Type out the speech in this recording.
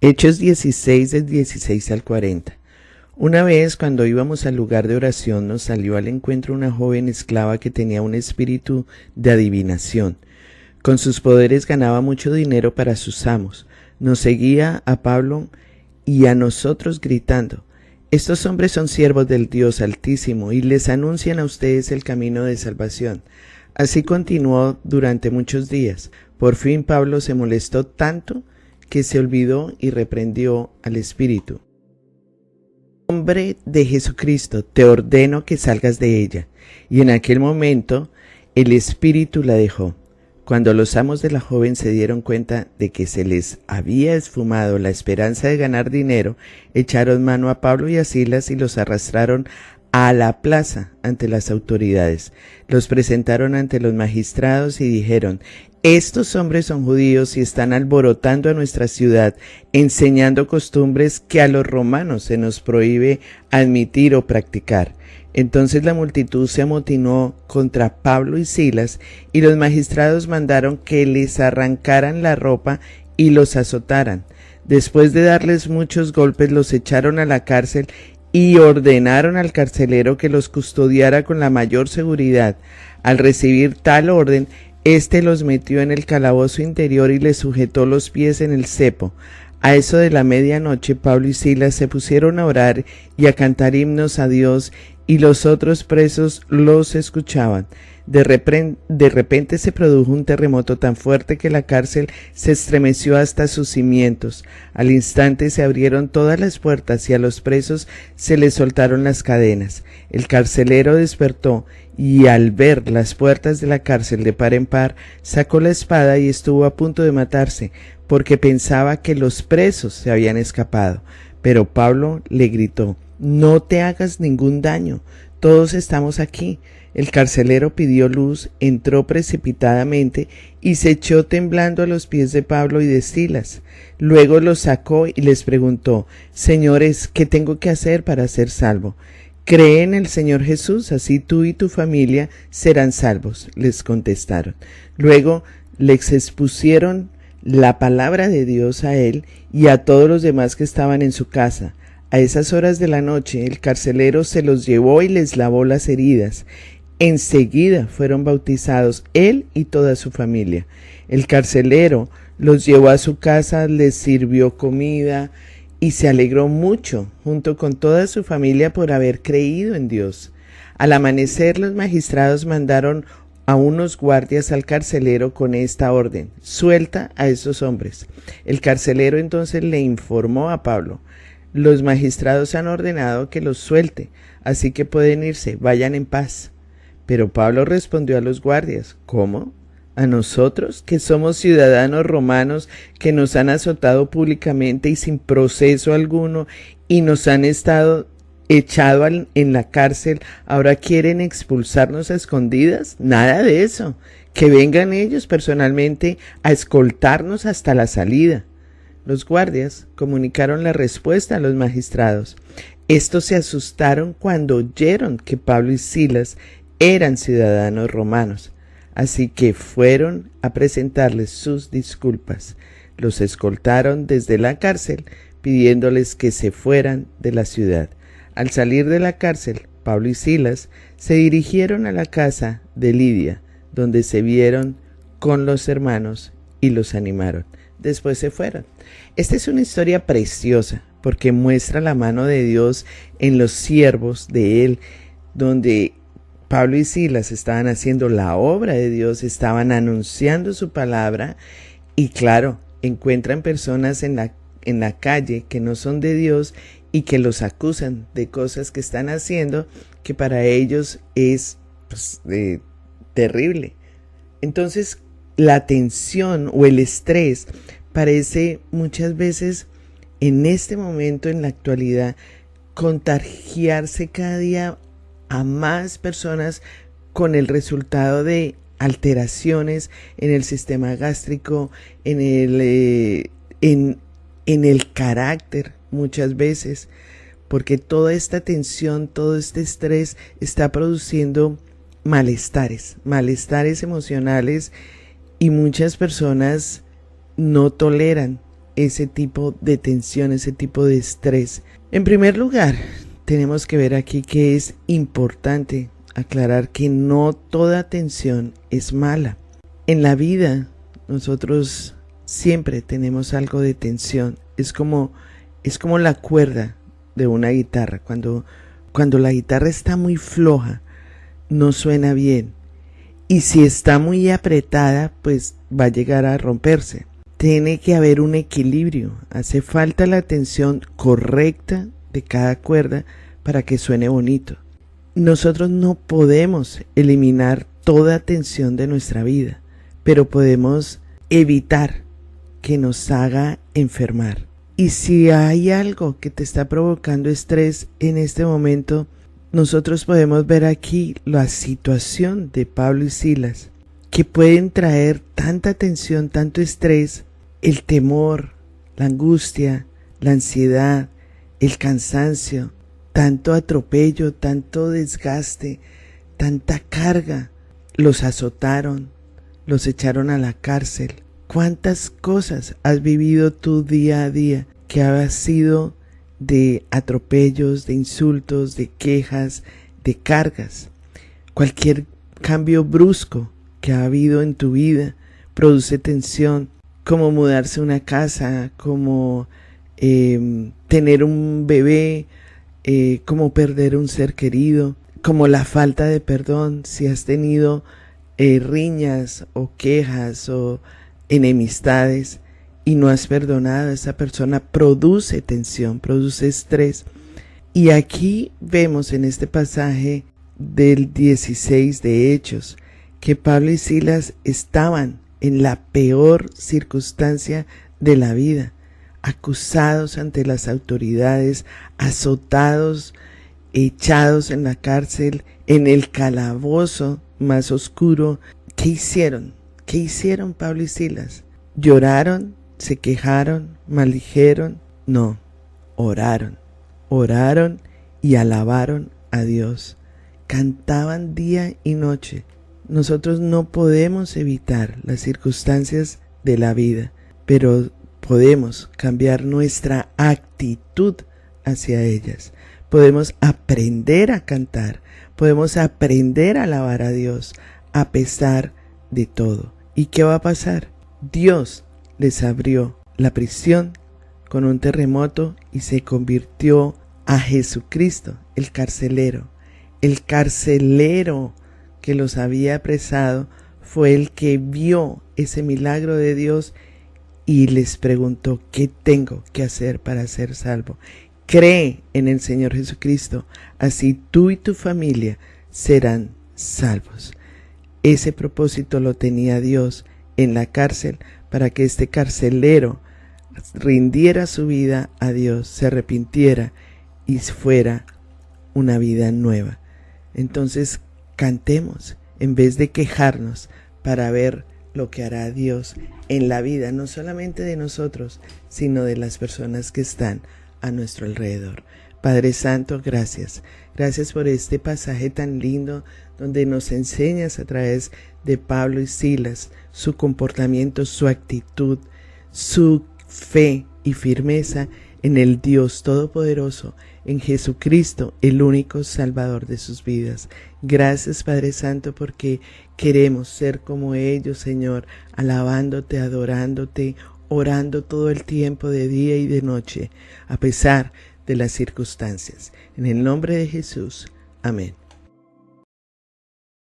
Hechos 16 del 16 al 40. Una vez, cuando íbamos al lugar de oración, nos salió al encuentro una joven esclava que tenía un espíritu de adivinación. Con sus poderes ganaba mucho dinero para sus amos. Nos seguía a Pablo y a nosotros gritando: «Estos hombres son siervos del Dios Altísimo y les anuncian a ustedes el camino de salvación». Así continuó durante muchos días. Por fin Pablo se molestó tanto que se olvidó y reprendió al espíritu. «En nombre de Jesucristo, te ordeno que salgas de ella». Y en aquel momento el espíritu la dejó. Cuando los amos de la joven se dieron cuenta de que se les había esfumado la esperanza de ganar dinero, echaron mano a Pablo y a Silas y los arrastraron a la plaza ante las autoridades. Los presentaron ante los magistrados y dijeron: «Estos hombres son judíos y están alborotando a nuestra ciudad, enseñando costumbres que a los romanos se nos prohíbe admitir o practicar». Entonces la multitud se amotinó contra Pablo y Silas, y los magistrados mandaron que les arrancaran la ropa y los azotaran. Después de darles muchos golpes, los echaron a la cárcel y ordenaron al carcelero que los custodiara con la mayor seguridad. Al recibir tal orden, éste los metió en el calabozo interior y les sujetó los pies en el cepo. A eso de la medianoche, Pablo y Silas se pusieron a orar y a cantar himnos a Dios, y los otros presos los escuchaban. De repente se produjo un terremoto tan fuerte que la cárcel se estremeció hasta sus cimientos. Al instante se abrieron todas las puertas y a los presos se les soltaron las cadenas. El carcelero despertó y, al ver las puertas de la cárcel de par en par, sacó la espada y estuvo a punto de matarse, porque pensaba que los presos se habían escapado. Pero Pablo le gritó: «No te hagas ningún daño, todos estamos aquí». El carcelero pidió luz, entró precipitadamente y se echó temblando a los pies de Pablo y de Silas. Luego los sacó y les preguntó: «Señores, ¿qué tengo que hacer para ser salvo?». «Cree en el Señor Jesús, así tú y tu familia serán salvos», les contestaron. Luego les expusieron la palabra de Dios a él y a todos los demás que estaban en su casa. A esas horas de la noche el carcelero se los llevó y les lavó las heridas. Enseguida fueron bautizados él y toda su familia. El carcelero los llevó a su casa, les sirvió comida y se alegró mucho junto con toda su familia por haber creído en Dios. Al amanecer, los magistrados mandaron a unos guardias al carcelero con esta orden: «Suelta a esos hombres». El carcelero entonces le informó a Pablo: «Los magistrados han ordenado que los suelte, así que pueden irse, vayan en paz». Pero Pablo respondió a los guardias: «¿Cómo? ¿A nosotros, que somos ciudadanos romanos, que nos han azotado públicamente y sin proceso alguno, y nos han echado en la cárcel, ahora quieren expulsarnos a escondidas? Nada de eso. Que vengan ellos personalmente a escoltarnos hasta la salida». Los guardias comunicaron la respuesta a los magistrados. Estos se asustaron cuando oyeron que Pablo y Silas eran ciudadanos romanos, así que fueron a presentarles sus disculpas. Los escoltaron desde la cárcel, pidiéndoles que se fueran de la ciudad. Al salir de la cárcel, Pablo y Silas se dirigieron a la casa de Lidia, donde se vieron con los hermanos y los animaron. Después se fueron. Esta es una historia preciosa porque muestra la mano de Dios en los siervos de Él, donde Pablo y Silas estaban haciendo la obra de Dios, estaban anunciando su palabra y, claro, encuentran personas en la calle que no son de Dios y que los acusan de cosas que están haciendo que para ellos es terrible. Entonces, la tensión o el estrés parece muchas veces en este momento, en la actualidad, contagiarse cada día a más personas con el resultado de alteraciones en el sistema gástrico, en el carácter muchas veces, porque toda esta tensión, todo este estrés está produciendo malestares emocionales, y muchas personas no toleran ese tipo de tensión, ese tipo de estrés? En primer lugar, tenemos que ver aquí que es importante aclarar que no toda tensión es mala. En la vida nosotros siempre tenemos algo de tensión. Es como la cuerda de una guitarra. Cuando la guitarra está muy floja, no suena bien. Y si está muy apretada, pues va a llegar a romperse. Tiene que haber un equilibrio. Hace falta la tensión correcta de cada cuerda para que suene bonito. Nosotros no podemos eliminar toda tensión de nuestra vida, pero podemos evitar que nos haga enfermar. Y si hay algo que te está provocando estrés en este momento, nosotros podemos ver aquí la situación de Pablo y Silas, que pueden traer tanta tensión, tanto estrés, el temor, la angustia, la ansiedad, el cansancio, tanto atropello, tanto desgaste, tanta carga. Los azotaron, los echaron a la cárcel. ¿Cuántas cosas has vivido tú día a día que ha sido de atropellos, de insultos, de quejas, de cargas? Cualquier cambio brusco que ha habido en tu vida produce tensión, como mudarse a una casa, como tener un bebé, como perder un ser querido, como la falta de perdón, si has tenido riñas o quejas o enemistades y no has perdonado a esa persona, produce tensión, produce estrés. Y aquí vemos en este pasaje del 16 de Hechos que Pablo y Silas estaban en la peor circunstancia de la vida, acusados ante las autoridades, azotados, echados en la cárcel, en el calabozo más oscuro. ¿Qué hicieron? ¿Qué hicieron Pablo y Silas? ¿Lloraron? ¿Se quejaron? ¿Maldijeron? No, oraron y alabaron a Dios. Cantaban día y noche. Nosotros no podemos evitar las circunstancias de la vida, pero podemos cambiar nuestra actitud hacia ellas. Podemos aprender a cantar, podemos aprender a alabar a Dios a pesar de todo. ¿Y qué va a pasar? Dios les abrió la prisión con un terremoto y se convirtió a Jesucristo, el carcelero. El carcelero que los había apresado fue el que vio ese milagro de Dios y les preguntó: ¿qué tengo que hacer para ser salvo? Cree en el Señor Jesucristo, así tú y tu familia serán salvos. Ese propósito lo tenía Dios en la cárcel, para que este carcelero rindiera su vida a Dios, se arrepintiera y fuera una vida nueva. Entonces cantemos en vez de quejarnos, para ver lo que hará Dios en la vida, no solamente de nosotros, sino de las personas que están a nuestro alrededor. Padre Santo, gracias. Gracias por este pasaje tan lindo donde nos enseñas a través de Pablo y Silas su comportamiento, su actitud, su fe y firmeza en el Dios Todopoderoso, en Jesucristo, el único Salvador de sus vidas. Gracias, Padre Santo, porque queremos ser como ellos, Señor, alabándote, adorándote, orando todo el tiempo de día y de noche, a pesar de las circunstancias. En el nombre de Jesús. Amén.